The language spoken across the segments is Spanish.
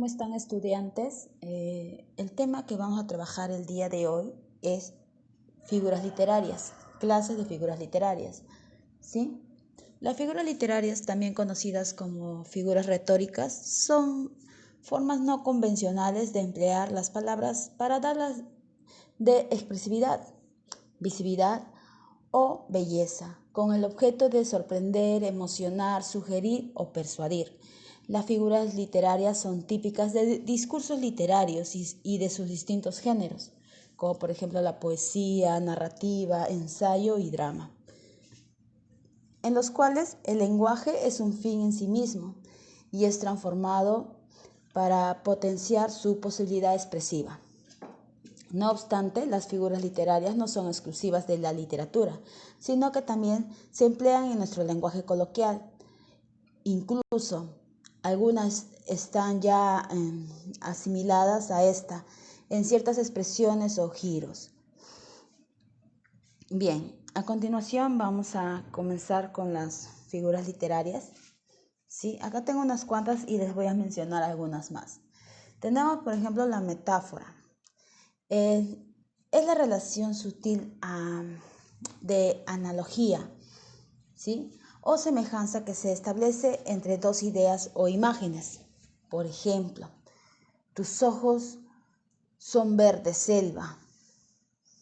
¿Cómo están, estudiantes? El tema que vamos a trabajar el día de hoy es figuras literarias, clases de figuras literarias, ¿sí? Las figuras literarias, también conocidas como figuras retóricas, son formas no convencionales de emplear las palabras para darlas de expresividad, visibilidad o belleza, con el objeto de sorprender, emocionar, sugerir o persuadir. Las figuras literarias son típicas de discursos literarios y de sus distintos géneros, como por ejemplo la poesía, narrativa, ensayo y drama, en los cuales el lenguaje es un fin en sí mismo y es transformado para potenciar su posibilidad expresiva. No obstante, las figuras literarias no son exclusivas de la literatura, sino que también se emplean en nuestro lenguaje coloquial. Incluso algunas están ya asimiladas a esta en ciertas expresiones o giros. Bien, a continuación vamos a comenzar con las figuras literarias. ¿Sí? Acá tengo unas cuantas y les voy a mencionar algunas más. Tenemos, por ejemplo, la metáfora. Es la relación sutil de analogía, ¿sí? O semejanza que se establece entre dos ideas o imágenes. Por ejemplo, tus ojos son verde selva,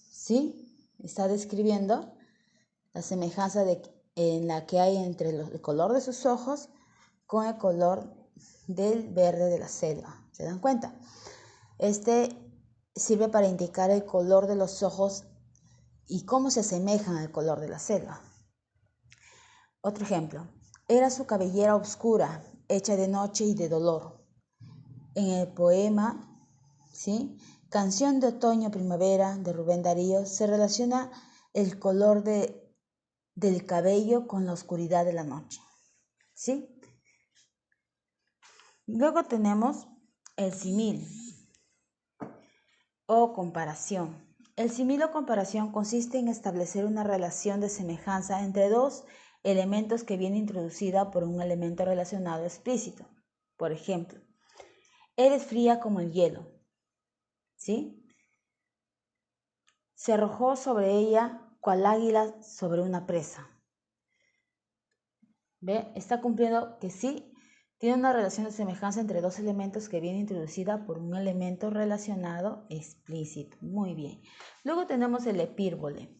¿sí? Está describiendo la semejanza en la que hay entre el color de sus ojos con el color del verde de la selva. ¿Se dan cuenta? Este sirve para indicar el color de los ojos y cómo se asemejan al color de la selva. Otro ejemplo. Era su cabellera oscura, hecha de noche y de dolor. En el poema, ¿sí?, Canción de otoño-primavera de Rubén Darío, se relaciona el color del cabello con la oscuridad de la noche, ¿sí? Luego tenemos el símil o comparación. El símil o comparación consiste en establecer una relación de semejanza entre dos elementos que viene introducida por un elemento relacionado explícito. Por ejemplo, eres fría como el hielo, ¿sí? Se arrojó sobre ella cual águila sobre una presa. ¿Ve? Está cumpliendo que sí tiene una relación de semejanza entre dos elementos que viene introducida por un elemento relacionado explícito. Muy bien. Luego tenemos el hipérbole.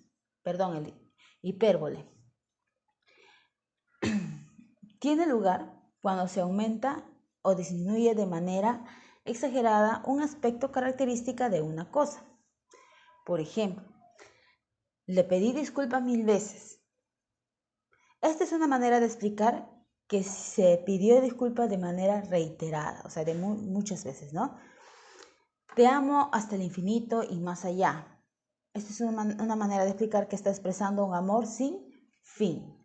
Tiene lugar cuando se aumenta o disminuye de manera exagerada un aspecto característica de una cosa. Por ejemplo, le pedí disculpas 1000 veces. Esta es una manera de explicar que se pidió disculpas de manera reiterada, o sea, de muchas veces, ¿no? Te amo hasta el infinito y más allá. Esta es una manera de explicar que está expresando un amor sin fin.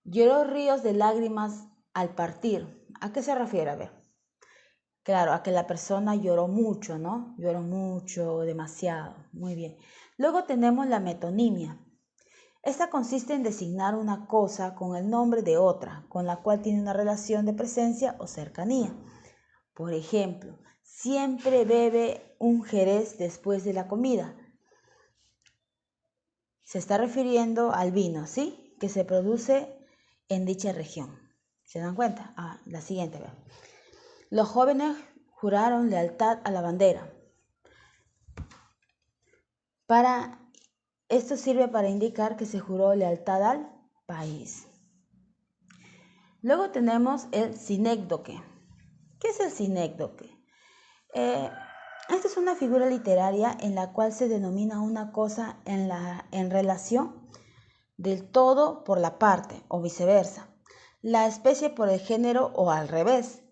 Lloró ríos de lágrimas al partir. ¿A qué se refiere? A ver. Claro, a que la persona lloró mucho, ¿no? Lloró mucho, demasiado. Muy bien. Luego tenemos la metonimia. Esta consiste en designar una cosa con el nombre de otra, con la cual tiene una relación de presencia o cercanía. Por ejemplo, siempre bebe un jerez después de la comida. Se está refiriendo al vino, ¿sí?, que se produce en dicha región. ¿Se dan cuenta? La siguiente. Los jóvenes juraron lealtad a la bandera. Esto sirve para indicar que se juró lealtad al país. Luego tenemos el sinécdoque. ¿Qué es el sinécdoque? Esta es una figura literaria en la cual se denomina una cosa en relación del todo por la parte o viceversa, la especie por el género o al revés,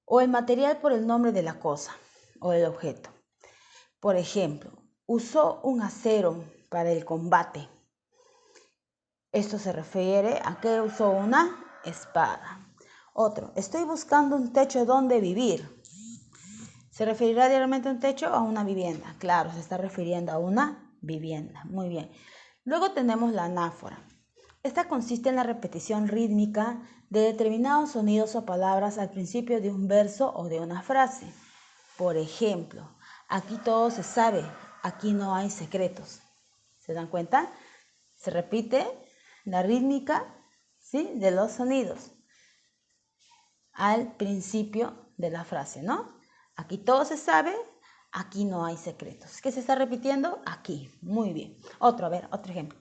o el material por el nombre de la cosa o el objeto. Por ejemplo, usó un acero para el combate. Esto se refiere a que usó una espada. Otro, estoy buscando un techo donde vivir. ¿Se referirá directamente a un techo o a una vivienda? Claro, se está refiriendo a una vivienda. Muy bien. Luego tenemos la anáfora. Esta consiste en la repetición rítmica de determinados sonidos o palabras al principio de un verso o de una frase. Por ejemplo, aquí todo se sabe, aquí no hay secretos. ¿Se dan cuenta? Se repite la rítmica, ¿sí?, de los sonidos al principio de la frase, ¿no? Aquí todo se sabe, aquí no hay secretos. ¿Qué se está repitiendo? Aquí. Muy bien. Otro ejemplo.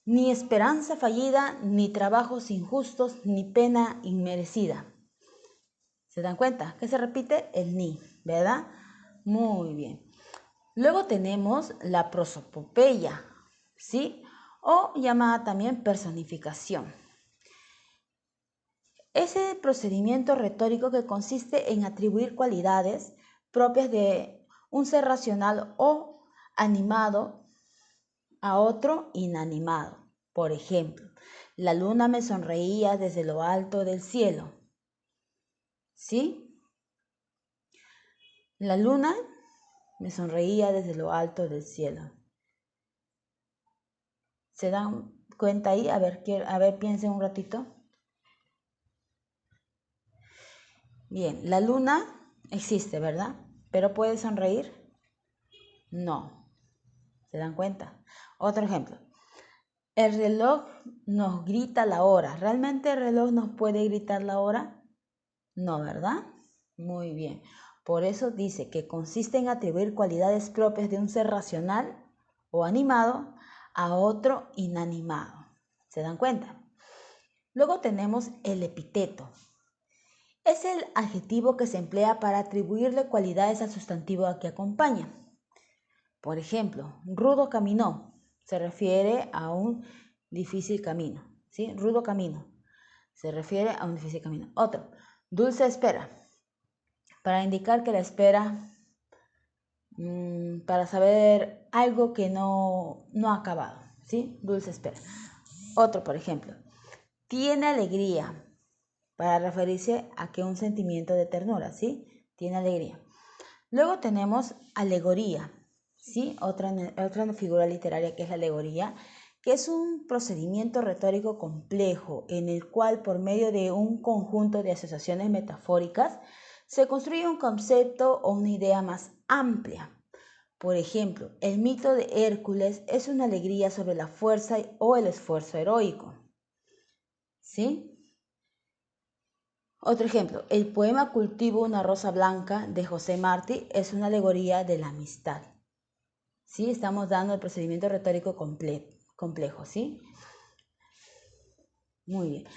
Ni esperanza fallida, ni trabajos injustos, ni pena inmerecida. ¿Se dan cuenta? ¿Qué se repite? El ni, ¿verdad? Muy bien. Luego tenemos la prosopopeya, ¿sí? O llamada también personificación. Ese procedimiento retórico que consiste en atribuir cualidades propias de un ser racional o animado a otro inanimado. Por ejemplo, la luna me sonreía desde lo alto del cielo. ¿Sí? La luna me sonreía desde lo alto del cielo. ¿Se dan cuenta ahí? A ver, piensen un ratito. Bien, la luna existe, ¿verdad? ¿Pero puede sonreír? No. ¿Se dan cuenta? Otro ejemplo. El reloj nos grita la hora. ¿Realmente el reloj nos puede gritar la hora? No, ¿verdad? Muy bien. Por eso dice que consiste en atribuir cualidades propias de un ser racional o animado a otro inanimado. ¿Se dan cuenta? Luego tenemos el epíteto. Es el adjetivo que se emplea para atribuirle cualidades al sustantivo que acompaña. Por ejemplo, rudo caminó, se refiere a un difícil camino. ¿Sí? Rudo camino, se refiere a un difícil camino. Otro, dulce espera, para indicar que la espera, para saber algo que no ha acabado. ¿Sí? Dulce espera. Otro, por ejemplo, tiene alegría, para referirse a que un sentimiento de ternura, ¿sí? Tiene alegría. Luego tenemos alegoría, ¿sí? Otra figura literaria que es la alegoría, que es un procedimiento retórico complejo en el cual por medio de un conjunto de asociaciones metafóricas se construye un concepto o una idea más amplia. Por ejemplo, el mito de Hércules es una alegría sobre la fuerza o el esfuerzo heroico, ¿sí? Otro ejemplo, el poema Cultivo una rosa blanca de José Martí es una alegoría de la amistad. ¿Sí? Estamos dando el procedimiento retórico complejo, ¿sí? Muy bien.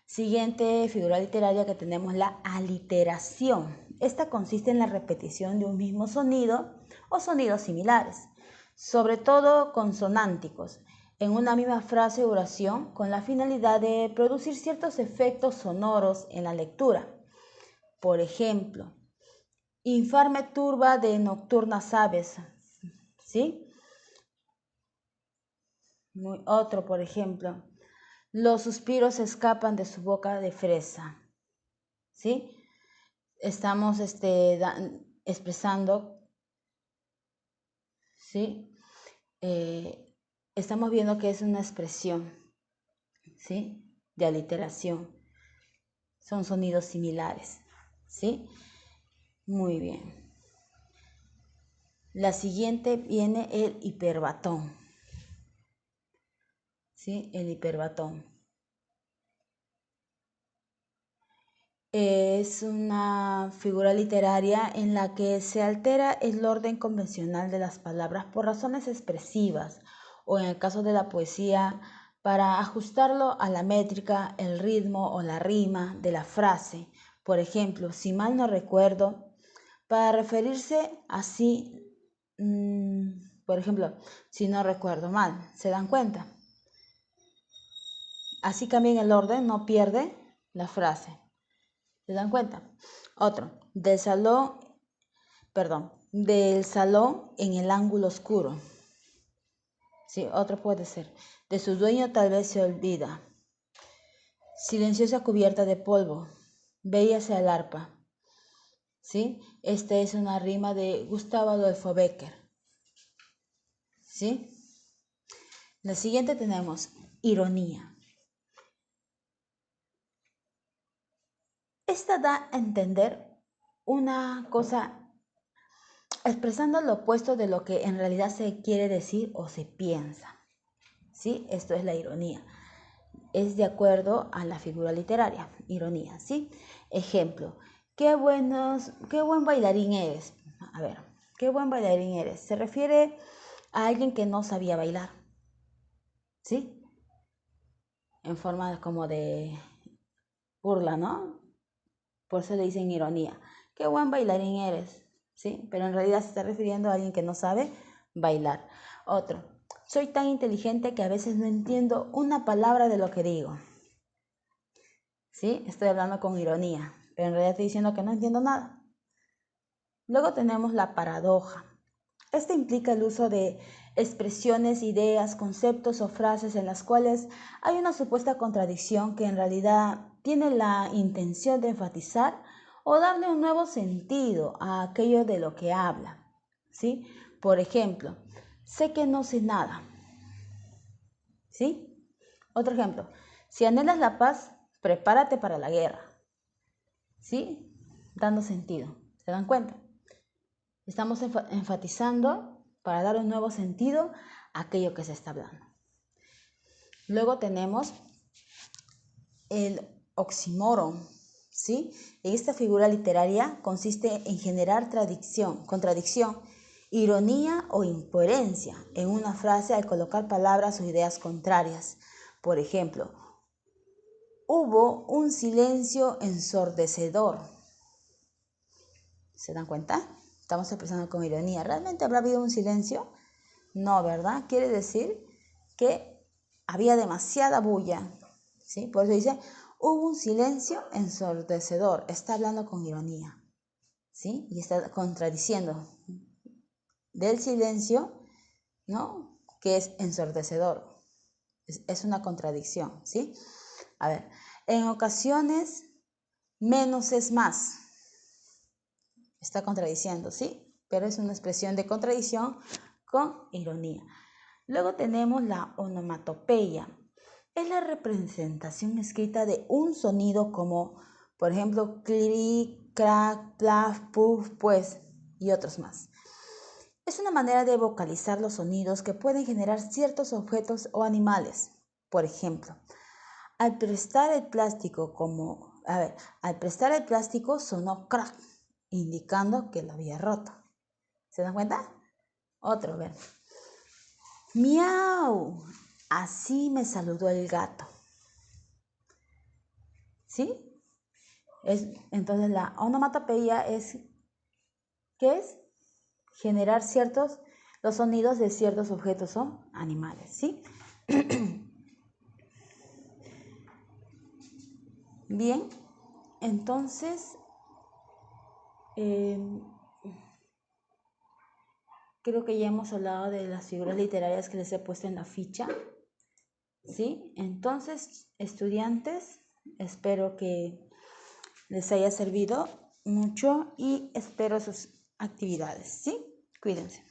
Siguiente figura literaria que tenemos, la aliteración. Esta consiste en la repetición de un mismo sonido o sonidos similares, sobre todo consonánticos, en una misma frase o oración con la finalidad de producir ciertos efectos sonoros en la lectura. Por ejemplo, infarme turba de nocturnas aves, ¿sí? Otro, por ejemplo, los suspiros escapan de su boca de fresa, ¿sí? Estamos expresando, ¿sí? Estamos viendo que es una expresión, ¿sí?, de aliteración. Son sonidos similares, ¿sí? Muy bien. La siguiente viene el hiperbatón, ¿sí? El hiperbatón. Es una figura literaria en la que se altera el orden convencional de las palabras por razones expresivas o, en el caso de la poesía, para ajustarlo a la métrica, el ritmo o la rima de la frase. Por ejemplo, si mal no recuerdo, para referirse así, por ejemplo, si no recuerdo mal, ¿se dan cuenta? Así cambia el orden, no pierde la frase. ¿Se dan cuenta? Otro, del salón en el ángulo oscuro. Sí, otro puede ser. De su dueño tal vez se olvida. Silenciosa cubierta de polvo, veíase al arpa. ¿Sí? Esta es una rima de Gustavo Adolfo Bécquer. ¿Sí? La siguiente tenemos ironía. Esta da a entender una cosa expresando lo opuesto de lo que en realidad se quiere decir o se piensa. ¿Sí? Esto es la ironía. Es de acuerdo a la figura literaria, ironía, ¿sí? Ejemplo, qué buen bailarín eres. A ver, qué buen bailarín eres. Se refiere a alguien que no sabía bailar, ¿sí? En forma como de burla, ¿no? Por eso le dicen ironía. Qué buen bailarín eres, ¿sí? Pero en realidad se está refiriendo a alguien que no sabe bailar. Otro, soy tan inteligente que a veces no entiendo una palabra de lo que digo. ¿Sí? Estoy hablando con ironía, pero en realidad estoy diciendo que no entiendo nada. Luego tenemos la paradoja. Esta implica el uso de expresiones, ideas, conceptos o frases en las cuales hay una supuesta contradicción que en realidad tiene la intención de enfatizar o darle un nuevo sentido a aquello de lo que habla. ¿Sí? Por ejemplo, sé que no sé nada. ¿Sí? Otro ejemplo, si anhelas la paz, prepárate para la guerra. ¿Sí? Dando sentido. ¿Se dan cuenta? Estamos enfatizando para dar un nuevo sentido a aquello que se está hablando. Luego tenemos el oxímoron, ¿sí? Esta figura literaria consiste en generar contradicción, ironía o incoherencia en una frase al colocar palabras o ideas contrarias. Por ejemplo, hubo un silencio ensordecedor. ¿Se dan cuenta? Estamos expresando con ironía. ¿Realmente habrá habido un silencio? No, ¿verdad? Quiere decir que había demasiada bulla, ¿sí? Por eso dice, hubo un silencio ensordecedor. Está hablando con ironía, ¿sí? Y está contradiciendo del silencio, ¿no? Que es ensordecedor. Es una contradicción, ¿sí? A ver, en ocasiones menos es más. Está contradiciendo, ¿sí? Pero es una expresión de contradicción con ironía. Luego tenemos la onomatopeya. Es la representación escrita de un sonido como, por ejemplo, clic, crack, plaf, puff, pues, y otros más. Es una manera de vocalizar los sonidos que pueden generar ciertos objetos o animales. Por ejemplo, al prestar el plástico sonó crack, indicando que lo había roto. ¿Se dan cuenta? Otro, ver. Miau, así me saludó el gato. ¿Sí? Entonces la onomatopeya ¿qué es? Generar los sonidos de ciertos objetos o animales, ¿sí? Bien, entonces creo que ya hemos hablado de las figuras literarias que les he puesto en la ficha, ¿sí? Entonces, estudiantes, espero que les haya servido mucho y espero sus actividades, ¿sí? Cuídense.